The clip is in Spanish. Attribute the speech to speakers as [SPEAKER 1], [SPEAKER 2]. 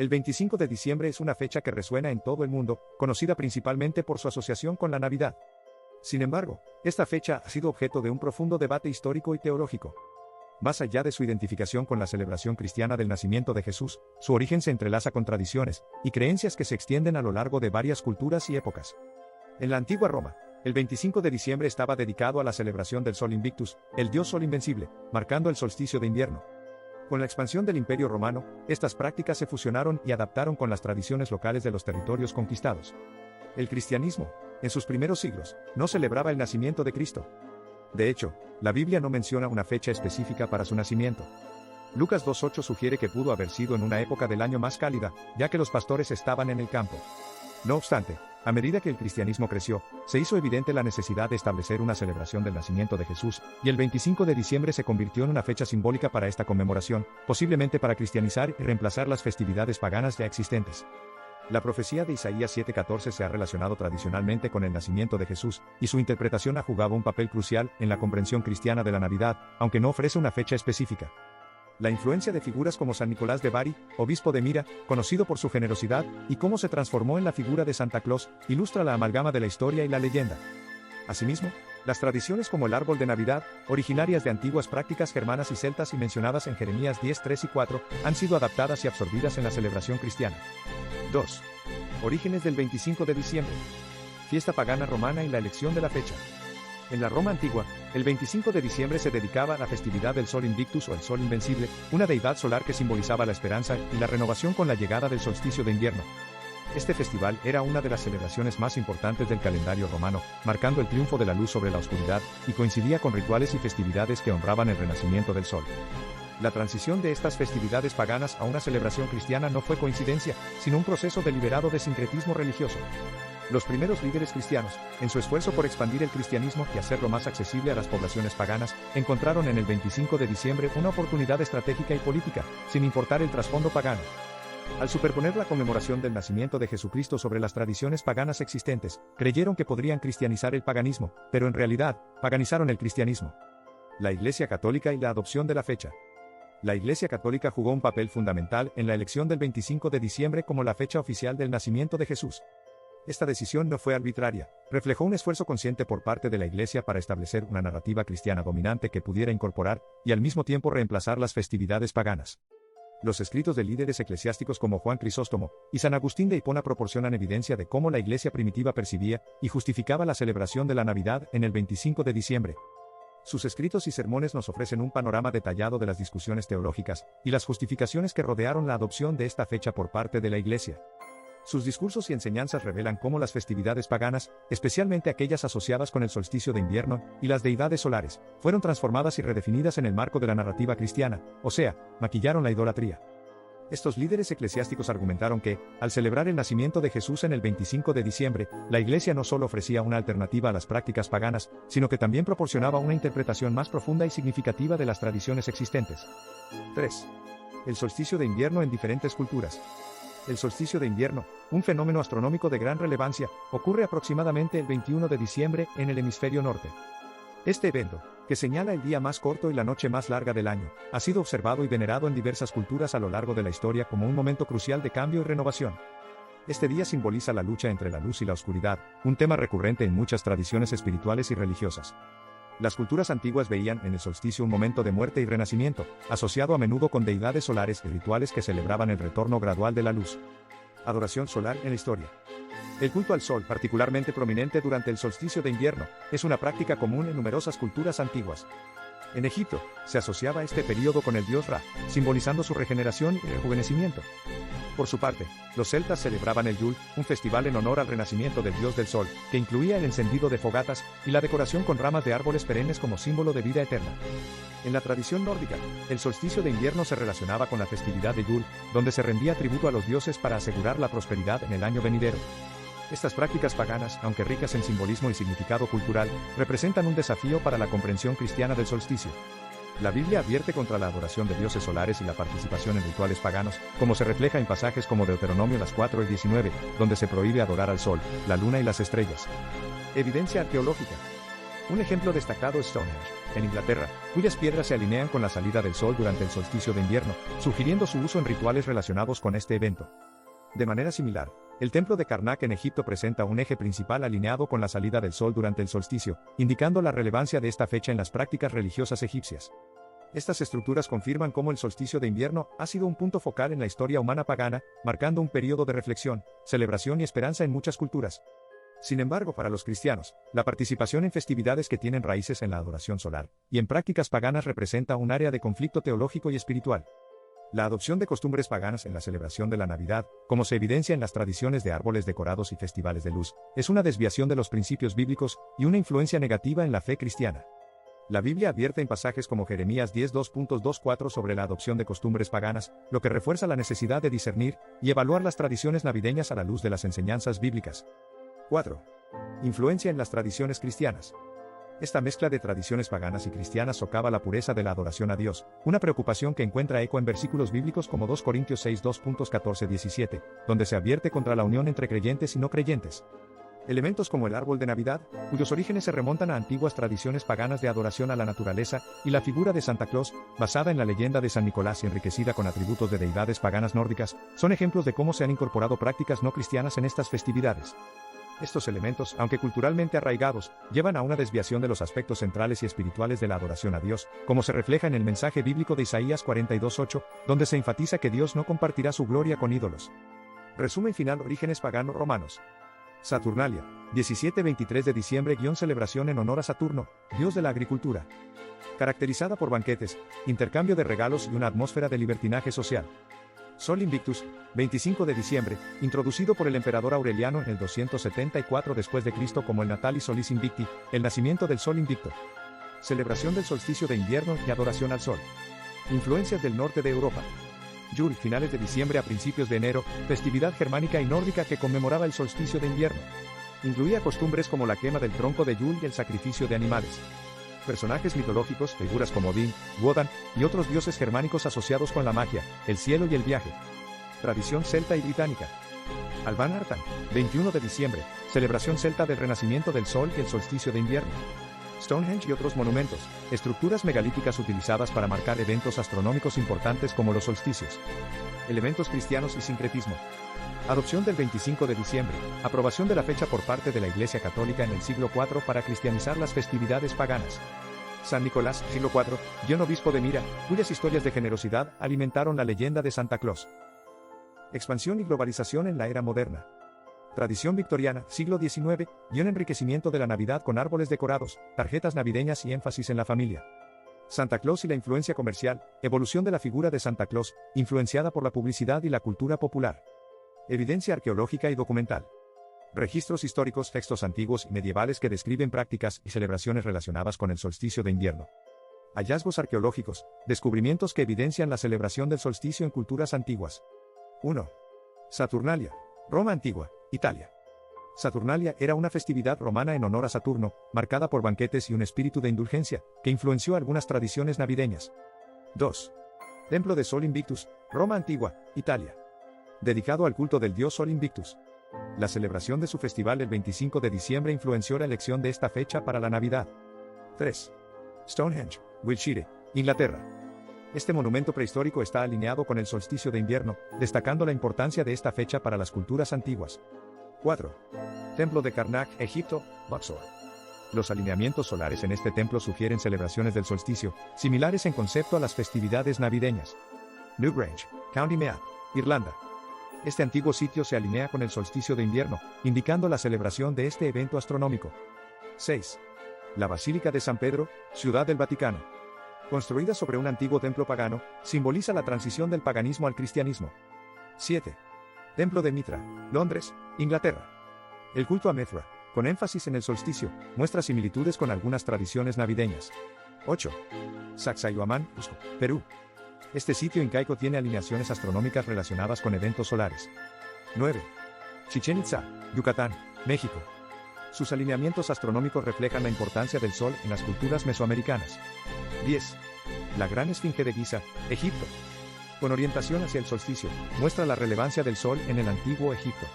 [SPEAKER 1] El 25 de diciembre es una fecha que resuena en todo el mundo, conocida principalmente por su asociación con la Navidad. Sin embargo, esta fecha ha sido objeto de un profundo debate histórico y teológico. Más allá de su identificación con la celebración cristiana del nacimiento de Jesús, su origen se entrelaza con tradiciones y creencias que se extienden a lo largo de varias culturas y épocas. En la antigua Roma, el 25 de diciembre estaba dedicado a la celebración del Sol Invictus, el dios Sol invencible, marcando el solsticio de invierno. Con la expansión del Imperio Romano, estas prácticas se fusionaron y adaptaron con las tradiciones locales de los territorios conquistados. El cristianismo, en sus primeros siglos, no celebraba el nacimiento de Cristo. De hecho, la Biblia no menciona una fecha específica para su nacimiento. Lucas 2:8 sugiere que pudo haber sido en una época del año más cálida, ya que los pastores estaban en el campo. No obstante, a medida que el cristianismo creció, se hizo evidente la necesidad de establecer una celebración del nacimiento de Jesús, y el 25 de diciembre se convirtió en una fecha simbólica para esta conmemoración, posiblemente para cristianizar y reemplazar las festividades paganas ya existentes. La profecía de Isaías 7:14 se ha relacionado tradicionalmente con el nacimiento de Jesús, y su interpretación ha jugado un papel crucial en la comprensión cristiana de la Navidad, aunque no ofrece una fecha específica. La influencia de figuras como San Nicolás de Bari, obispo de Mira, conocido por su generosidad, y cómo se transformó en la figura de Santa Claus, ilustra la amalgama de la historia y la leyenda. Asimismo, las tradiciones como el árbol de Navidad, originarias de antiguas prácticas germanas y celtas y mencionadas en Jeremías 10:3 y 4, han sido adaptadas y absorbidas en la celebración cristiana. 2. Orígenes del 25 de diciembre. Fiesta pagana romana y la elección de la fecha. En la Roma antigua, el 25 de diciembre se dedicaba a la festividad del Sol Invictus o el Sol Invencible, una deidad solar que simbolizaba la esperanza y la renovación con la llegada del solsticio de invierno. Este festival era una de las celebraciones más importantes del calendario romano, marcando el triunfo de la luz sobre la oscuridad, y coincidía con rituales y festividades que honraban el renacimiento del sol. La transición de estas festividades paganas a una celebración cristiana no fue coincidencia, sino un proceso deliberado de sincretismo religioso. Los primeros líderes cristianos, en su esfuerzo por expandir el cristianismo y hacerlo más accesible a las poblaciones paganas, encontraron en el 25 de diciembre una oportunidad estratégica y política, sin importar el trasfondo pagano. Al superponer la conmemoración del nacimiento de Jesucristo sobre las tradiciones paganas existentes, creyeron que podrían cristianizar el paganismo, pero en realidad, paganizaron el cristianismo. La Iglesia Católica y la adopción de la fecha. La Iglesia Católica jugó un papel fundamental en la elección del 25 de diciembre como la fecha oficial del nacimiento de Jesús. Esta decisión no fue arbitraria, reflejó un esfuerzo consciente por parte de la Iglesia para establecer una narrativa cristiana dominante que pudiera incorporar, y al mismo tiempo reemplazar las festividades paganas. Los escritos de líderes eclesiásticos como Juan Crisóstomo y San Agustín de Hipona proporcionan evidencia de cómo la Iglesia primitiva percibía y justificaba la celebración de la Navidad en el 25 de diciembre. Sus escritos y sermones nos ofrecen un panorama detallado de las discusiones teológicas y las justificaciones que rodearon la adopción de esta fecha por parte de la Iglesia. Sus discursos y enseñanzas revelan cómo las festividades paganas, especialmente aquellas asociadas con el solsticio de invierno y las deidades solares, fueron transformadas y redefinidas en el marco de la narrativa cristiana, o sea, maquillaron la idolatría. Estos líderes eclesiásticos argumentaron que, al celebrar el nacimiento de Jesús en el 25 de diciembre, la Iglesia no solo ofrecía una alternativa a las prácticas paganas, sino que también proporcionaba una interpretación más profunda y significativa de las tradiciones existentes. 3. El solsticio de invierno en diferentes culturas. El solsticio de invierno, un fenómeno astronómico de gran relevancia, ocurre aproximadamente el 21 de diciembre en el hemisferio norte. Este evento, que señala el día más corto y la noche más larga del año, ha sido observado y venerado en diversas culturas a lo largo de la historia como un momento crucial de cambio y renovación. Este día simboliza la lucha entre la luz y la oscuridad, un tema recurrente en muchas tradiciones espirituales y religiosas. Las culturas antiguas veían en el solsticio un momento de muerte y renacimiento, asociado a menudo con deidades solares y rituales que celebraban el retorno gradual de la luz. Adoración solar en la historia. El culto al sol, particularmente prominente durante el solsticio de invierno, es una práctica común en numerosas culturas antiguas. En Egipto, se asociaba este período con el dios Ra, simbolizando su regeneración y rejuvenecimiento. Por su parte, los celtas celebraban el Yule, un festival en honor al renacimiento del dios del sol, que incluía el encendido de fogatas y la decoración con ramas de árboles perennes como símbolo de vida eterna. En la tradición nórdica, el solsticio de invierno se relacionaba con la festividad de Yule, donde se rendía tributo a los dioses para asegurar la prosperidad en el año venidero. Estas prácticas paganas, aunque ricas en simbolismo y significado cultural, representan un desafío para la comprensión cristiana del solsticio. La Biblia advierte contra la adoración de dioses solares y la participación en rituales paganos, como se refleja en pasajes como Deuteronomio 4 y 19, donde se prohíbe adorar al sol, la luna y las estrellas. Evidencia arqueológica. Un ejemplo destacado es Stonehenge, en Inglaterra, cuyas piedras se alinean con la salida del sol durante el solsticio de invierno, sugiriendo su uso en rituales relacionados con este evento. De manera similar, el templo de Karnak en Egipto presenta un eje principal alineado con la salida del sol durante el solsticio, indicando la relevancia de esta fecha en las prácticas religiosas egipcias. Estas estructuras confirman cómo el solsticio de invierno ha sido un punto focal en la historia humana pagana, marcando un periodo de reflexión, celebración y esperanza en muchas culturas. Sin embargo, para los cristianos, la participación en festividades que tienen raíces en la adoración solar y en prácticas paganas representa un área de conflicto teológico y espiritual. La adopción de costumbres paganas en la celebración de la Navidad, como se evidencia en las tradiciones de árboles decorados y festivales de luz, es una desviación de los principios bíblicos y una influencia negativa en la fe cristiana. La Biblia advierte en pasajes como Jeremías 10:2.24 sobre la adopción de costumbres paganas, lo que refuerza la necesidad de discernir y evaluar las tradiciones navideñas a la luz de las enseñanzas bíblicas. 4. Influencia en las tradiciones cristianas. Esta mezcla de tradiciones paganas y cristianas socava la pureza de la adoración a Dios, una preocupación que encuentra eco en versículos bíblicos como 2 Corintios 6:2.14-17, donde se advierte contra la unión entre creyentes y no creyentes. Elementos como el árbol de Navidad, cuyos orígenes se remontan a antiguas tradiciones paganas de adoración a la naturaleza, y la figura de Santa Claus, basada en la leyenda de San Nicolás y enriquecida con atributos de deidades paganas nórdicas, son ejemplos de cómo se han incorporado prácticas no cristianas en estas festividades. Estos elementos, aunque culturalmente arraigados, llevan a una desviación de los aspectos centrales y espirituales de la adoración a Dios, como se refleja en el mensaje bíblico de Isaías 42:8, donde se enfatiza que Dios no compartirá su gloria con ídolos. Resumen final: orígenes paganos romanos. Saturnalia, 17-23 de diciembre – celebración en honor a Saturno, dios de la agricultura. Caracterizada por banquetes, intercambio de regalos y una atmósfera de libertinaje social. Sol Invictus, 25 de diciembre, introducido por el emperador Aureliano en el 274 después de Cristo como el Natalis Solis Invicti, el nacimiento del sol invicto. Celebración del solsticio de invierno y adoración al sol. Influencias del norte de Europa. Yule, finales de diciembre a principios de enero, festividad germánica y nórdica que conmemoraba el solsticio de invierno. Incluía costumbres como la quema del tronco de Yule y el sacrificio de animales. Personajes mitológicos, figuras como Odín, Wodan y otros dioses germánicos asociados con la magia, el cielo y el viaje. Tradición celta y británica. Alban Artan, 21 de diciembre, celebración celta del renacimiento del sol y el solsticio de invierno. Stonehenge y otros monumentos, estructuras megalíticas utilizadas para marcar eventos astronómicos importantes como los solsticios. Elementos cristianos y sincretismo. Adopción del 25 de diciembre, aprobación de la fecha por parte de la Iglesia Católica en el siglo IV para cristianizar las festividades paganas. San Nicolás, siglo IV, obispo de Mira, cuyas historias de generosidad alimentaron la leyenda de Santa Claus. Expansión y globalización en la era moderna. Tradición victoriana, siglo XIX, enriquecimiento de la Navidad con árboles decorados, tarjetas navideñas y énfasis en la familia. Santa Claus y la influencia comercial, evolución de la figura de Santa Claus, influenciada por la publicidad y la cultura popular. Evidencia arqueológica y documental. Registros históricos, textos antiguos y medievales que describen prácticas y celebraciones relacionadas con el solsticio de invierno. Hallazgos arqueológicos, descubrimientos que evidencian la celebración del solsticio en culturas antiguas. 1. Saturnalia, Roma antigua, Italia. Saturnalia era una festividad romana en honor a Saturno, marcada por banquetes y un espíritu de indulgencia, que influenció algunas tradiciones navideñas. 2. Templo de Sol Invictus, Roma antigua, Italia. Dedicado al culto del dios Sol Invictus. La celebración de su festival el 25 de diciembre influenció la elección de esta fecha para la Navidad. 3. Stonehenge, Wiltshire, Inglaterra. Este monumento prehistórico está alineado con el solsticio de invierno, destacando la importancia de esta fecha para las culturas antiguas. 4. Templo de Karnak, Egipto, Luxor. Los alineamientos solares en este templo sugieren celebraciones del solsticio, similares en concepto a las festividades navideñas. Newgrange, County Meath, Irlanda. Este antiguo sitio se alinea con el solsticio de invierno, indicando la celebración de este evento astronómico. 6. La Basílica de San Pedro, Ciudad del Vaticano. Construida sobre un antiguo templo pagano, simboliza la transición del paganismo al cristianismo. 7. Templo de Mitra, Londres, Inglaterra. El culto a Mithra, con énfasis en el solsticio, muestra similitudes con algunas tradiciones navideñas. 8. Sacsayhuamán, Cusco, Perú. Este sitio incaico tiene alineaciones astronómicas relacionadas con eventos solares. 9. Chichén Itzá, Yucatán, México. Sus alineamientos astronómicos reflejan la importancia del sol en las culturas mesoamericanas. 10. La Gran Esfinge de Giza, Egipto. Con orientación hacia el solsticio, muestra la relevancia del sol en el antiguo Egipto.